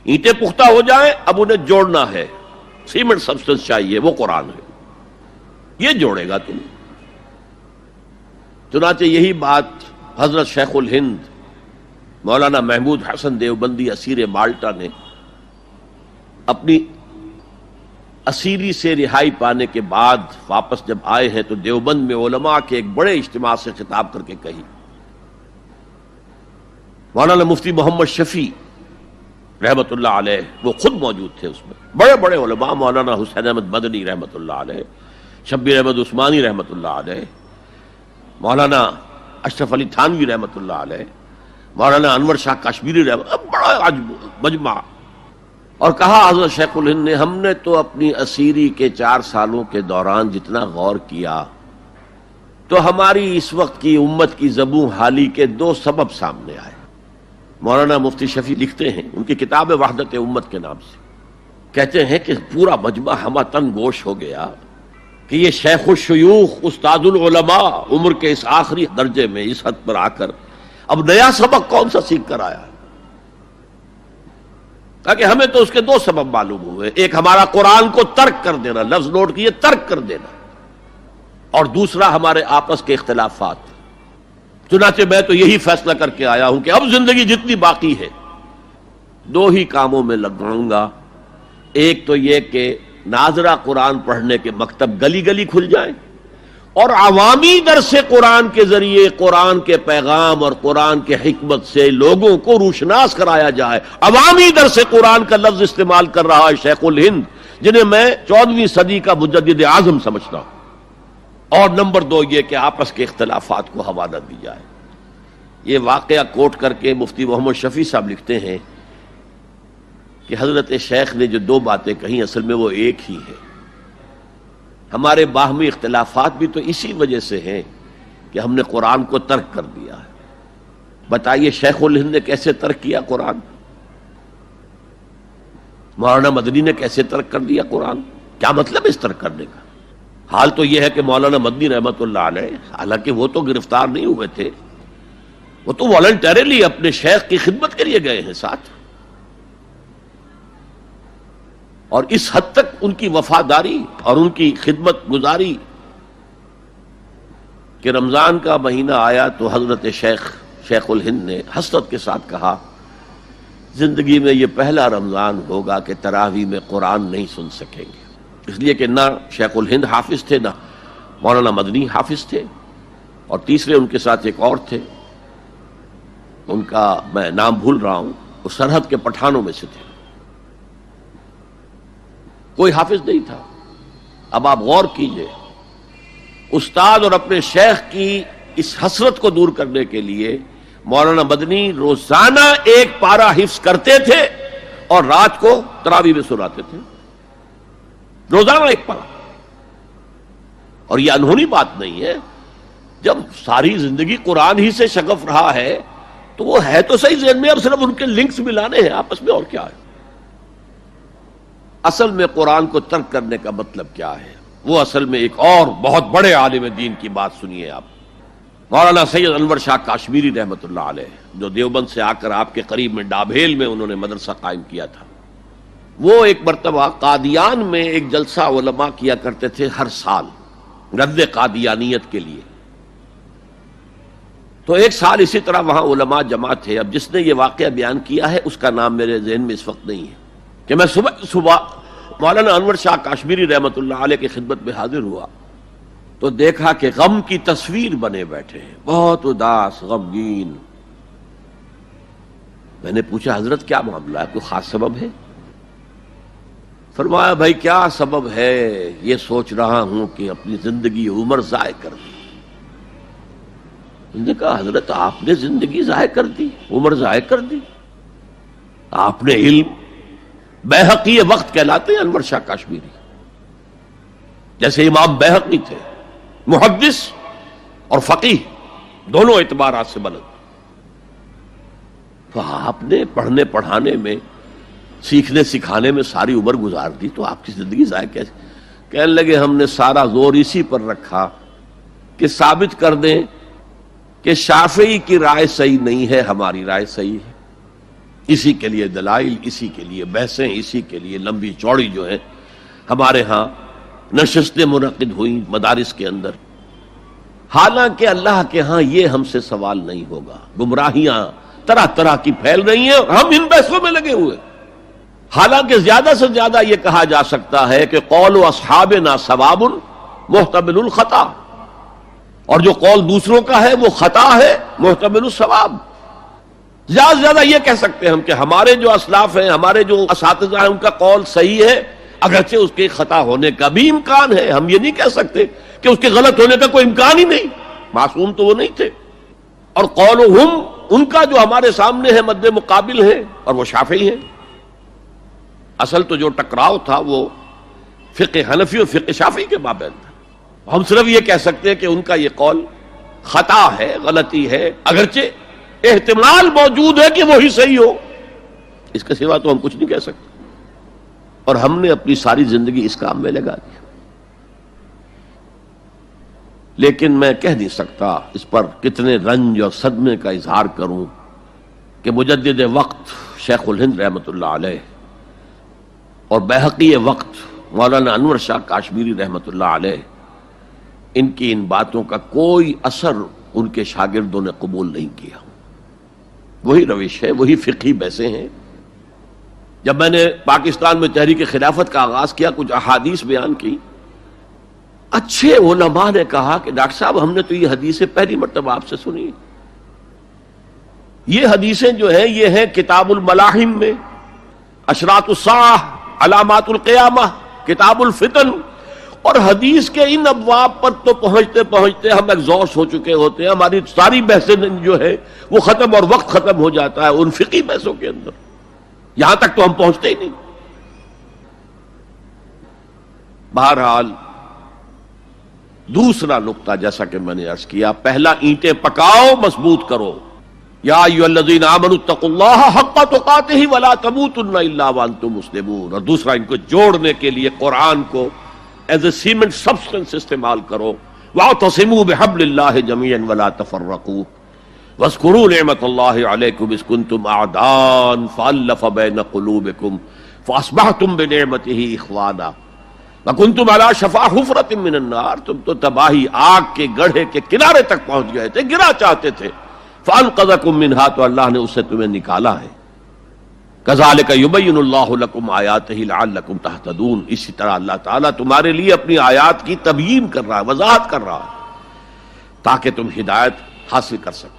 اینٹیں پختہ ہو جائیں، اب انہیں جوڑنا ہے، سیمنٹ سبسٹنس چاہیے، وہ قرآن ہے، یہ جوڑے گا تم۔ چنانچہ یہی بات حضرت شیخ الہند مولانا محمود حسن دیوبندی اسیر مالٹا نے اپنی اسیری سے رہائی پانے کے بعد واپس جب آئے ہیں تو دیوبند میں علماء کے ایک بڑے اجتماع سے خطاب کر کے کہی۔ مولانا مفتی محمد شفیع رحمت اللہ علیہ وہ خود موجود تھے اس میں، بڑے بڑے علماء، مولانا حسین احمد مدنی رحمت اللہ علیہ، شبیر احمد عثمانی رحمت اللہ علیہ، مولانا اشرف علی تھانوی رحمت اللہ علیہ، مولانا انور شاہ کاشمیری رحمت، بڑا مجمع، اور کہا حضرت شیخ الہند نے ہم نے تو اپنی اسیری کے 4 سالوں کے دوران جتنا غور کیا تو ہماری اس وقت کی امت کی زبوں حالی کے 2 سبب سامنے آئے۔ مولانا مفتی شفیع لکھتے ہیں، ان کی کتاب وحدت امت کے نام سے، کہتے ہیں کہ پورا مجمع ہمہ تن گوش ہو گیا کہ یہ شیخ الشیوخ استاد العلماء عمر کے اس آخری درجے میں اس حد پر آ کر اب نیا سبق کون سا سیکھ کر آیا ہے؟ تاکہ ہمیں تو اس کے 2 سبب معلوم ہوئے، ایک ہمارا قرآن کو ترک کر دینا، لفظ نوٹ کیے، ترک کر دینا، اور دوسرا ہمارے آپس کے اختلافات۔ چنانچہ میں تو یہی فیصلہ کر کے آیا ہوں کہ اب زندگی جتنی باقی ہے 2 ہی کاموں میں لگاؤں گا، ایک تو یہ کہ ناظرہ قرآن پڑھنے کے مکتب گلی گلی کھل جائیں اور عوامی درس قرآن کے ذریعے قرآن کے پیغام اور قرآن کے حکمت سے لوگوں کو روشناس کرایا جائے۔ عوامی درس قرآن کا لفظ استعمال کر رہا ہے شیخ الہند، جنہیں میں 14ویں صدی کا مجدد اعظم سمجھتا ہوں۔ اور نمبر 2 یہ کہ آپس کے اختلافات کو حوالہ دی جائے۔ یہ واقعہ کوٹ کر کے مفتی محمد شفیع صاحب لکھتے ہیں کہ حضرت شیخ نے جو 2 باتیں کہیں اصل میں وہ ایک ہی ہے۔ ہمارے باہمی اختلافات بھی تو اسی وجہ سے ہیں کہ ہم نے قرآن کو ترک کر دیا ہے۔ بتائیے شیخ الہند نے کیسے ترک کیا قرآن؟ مولانا مدنی نے کیسے ترک کر دیا قرآن؟ کیا مطلب اس ترک کرنے کا؟ حال تو یہ ہے کہ مولانا مدنی رحمت اللہ علیہ، حالانکہ وہ تو گرفتار نہیں ہوئے تھے، وہ تو والنٹریلی اپنے شیخ کی خدمت کے لیے گئے ہیں ساتھ، اور اس حد تک ان کی وفاداری اور ان کی خدمت گزاری کہ رمضان کا مہینہ آیا تو حضرت شیخ الہند نے حسرت کے ساتھ کہا زندگی میں یہ پہلا رمضان ہوگا کہ تراویح میں قرآن نہیں سن سکیں گے، اس لیے کہ نہ شیخ الہند حافظ تھے، نہ مولانا مدنی حافظ تھے، اور تیسرے ان کے ساتھ ایک اور تھے، ان کا میں نام بھول رہا ہوں، وہ سرحد کے پٹھانوں میں سے تھے، کوئی حافظ نہیں تھا۔ اب آپ غور کیجئے، استاد اور اپنے شیخ کی اس حسرت کو دور کرنے کے لیے مولانا مدنی روزانہ 1 پارہ حفظ کرتے تھے اور رات کو تراویح میں سناتے تھے، روزانہ 1 پارہ۔ اور یہ انہونی بات نہیں ہے، جب ساری زندگی قرآن ہی سے شغف رہا ہے تو وہ ہے تو صحیح ذہن میں، اب صرف ان کے لنکس ملانے ہیں آپس میں، اور کیا ہے؟ اصل میں قرآن کو ترک کرنے کا مطلب کیا ہے؟ وہ اصل میں ایک اور بہت بڑے عالم دین کی بات سنیے آپ، مولانا سید انور شاہ کاشمیری رحمت اللہ علیہ، جو دیوبند سے آ کر آپ کے قریب میں ڈابھیل میں انہوں نے مدرسہ قائم کیا تھا۔ وہ ایک مرتبہ قادیان میں ایک جلسہ علماء کیا کرتے تھے ہر سال رد قادیانیت کے لیے، تو ایک سال اسی طرح وہاں علماء جمع تھے۔ اب جس نے یہ واقعہ بیان کیا ہے اس کا نام میرے ذہن میں اس وقت نہیں ہے، کہ میں صبح مولانا انور شاہ کاشمیری رحمت اللہ علیہ کی خدمت میں حاضر ہوا تو دیکھا کہ غم کی تصویر بنے بیٹھے ہیں، بہت اداس، غمگین۔ میں نے پوچھا حضرت کیا معاملہ ہے، کوئی خاص سبب ہے؟ فرمایا بھائی کیا سبب ہے، یہ سوچ رہا ہوں کہ اپنی زندگی عمر ضائع کر دی۔ میں نے کہا حضرت آپ نے زندگی ضائع کر دی، عمر ضائع کر دی؟ آپ نے علم، بیہقی وقت کہلاتے ہیں انور شاہ کاشمیری، جیسے امام بیہقی تھے، محدث اور فقیہ دونوں اعتبارات سے بلند، تو آپ نے پڑھنے پڑھانے میں، سیکھنے سکھانے میں ساری عمر گزار دی، تو آپ کی زندگی ضائع کیسے؟ کہنے لگے ہم نے سارا زور اسی پر رکھا کہ ثابت کر دیں کہ شافعی کی رائے صحیح نہیں ہے، ہماری رائے صحیح ہے۔ اسی کے لیے دلائل، اسی کے لیے بحثیں، اسی کے لیے لمبی چوڑی جو ہے ہمارے ہاں نشستیں منعقد ہوئیں مدارس کے اندر. حالانکہ اللہ کے ہاں یہ ہم سے سوال نہیں ہوگا. گمراہیاں طرح طرح کی پھیل رہی ہیں اور ہم ان بحثوں میں لگے ہوئے. حالانکہ زیادہ سے زیادہ یہ کہا جا سکتا ہے کہ قول اصحابنا ثواب محتمل الخطا، اور جو قول دوسروں کا ہے وہ خطا ہے محتمل الثواب. زیادہ سے زیادہ یہ کہہ سکتے ہیں ہم کہ ہمارے جو اسلاف ہیں، ہمارے جو اساتذہ ہیں، ان کا قول صحیح ہے، اگرچہ اس کے خطا ہونے کا بھی امکان ہے. ہم یہ نہیں کہہ سکتے کہ اس کے غلط ہونے کا کوئی امکان ہی نہیں، معصوم تو وہ نہیں تھے. اور قولہم ان کا جو ہمارے سامنے ہے مد مقابل ہے، اور وہ شافعی ہیں. اصل تو جو ٹکراؤ تھا وہ فقہ حنفی اور فقہ شافعی کے مابین تھا. ہم صرف یہ کہہ سکتے ہیں کہ ان کا یہ قول خطا ہے، غلطی ہے، اگرچہ احتمال موجود ہے کہ وہی صحیح ہو. اس کے سوا تو ہم کچھ نہیں کہہ سکتے. اور ہم نے اپنی ساری زندگی اس کام میں لگا دی. لیکن میں کہہ نہیں سکتا اس پر کتنے رنج اور صدمے کا اظہار کروں کہ مجدد وقت شیخ الہند رحمۃ اللہ علیہ اور بحقی وقت مولانا انور شاہ کاشمیری رحمۃ اللہ علیہ، ان کی ان باتوں کا کوئی اثر ان کے شاگردوں نے قبول نہیں کیا. وہی روش ہے، وہی فقہی بحثیں ہیں. جب میں نے پاکستان میں تحریک خلافت کا آغاز کیا، کچھ احادیث بیان کی، اچھے علماء نے کہا کہ ڈاکٹر صاحب ہم نے تو یہ حدیثیں پہلی مرتبہ آپ سے سنی. یہ حدیثیں جو ہیں یہ ہیں کتاب الملاحم میں، اشراط الساعہ، علامات القیامہ، کتاب الفتن. اور حدیث کے ان ابواب پر تو پہنچتے پہنچتے ہم ایگزاسٹ ہو چکے ہوتے ہیں. ہماری ساری بحثیں جو ہے وہ ختم، اور وقت ختم ہو جاتا ہے ان فقہی بحثوں کے اندر. یہاں تک تو ہم پہنچتے ہی نہیں. بہرحال دوسرا نقطہ جیسا کہ میں نے عرض کیا، پہلا اینٹیں پکاؤ، مضبوط کرو. یا ایھا الذین آمنوا اتقوا اللہ حق تقاتہ ولا تموتن الا وانتم مسلمون. اور دوسرا ان کو جوڑنے کے لیے قرآن کو ایز اے سیمنٹ سبسٹنس استعمال کرو. واعتصموا بحبل اللہ جميعا ولا تفرقوا واذکروا نعمت اللہ علیکم اذ کنتم اعداء فالف بین قلوبکم فاصبحتم بنعمتہ اخوانا وکنتم علی شفا حفرۃ من النار. تم تو تباہی آگ کے گڑھے کے کنارے تک پہنچ گئے تھے، گرا چاہتے تھے. فانقذکم منہا، تو اللہ نے اسے تمہیں نکالا ہے. کذالک یبین اللہ لکم آیاتہ لعلکم تہتدون. اسی طرح اللہ تعالیٰ تمہارے لیے اپنی آیات کی تبیین کر رہا ہے، وضاحت کر رہا ہے، تاکہ تم ہدایت حاصل کر سکو.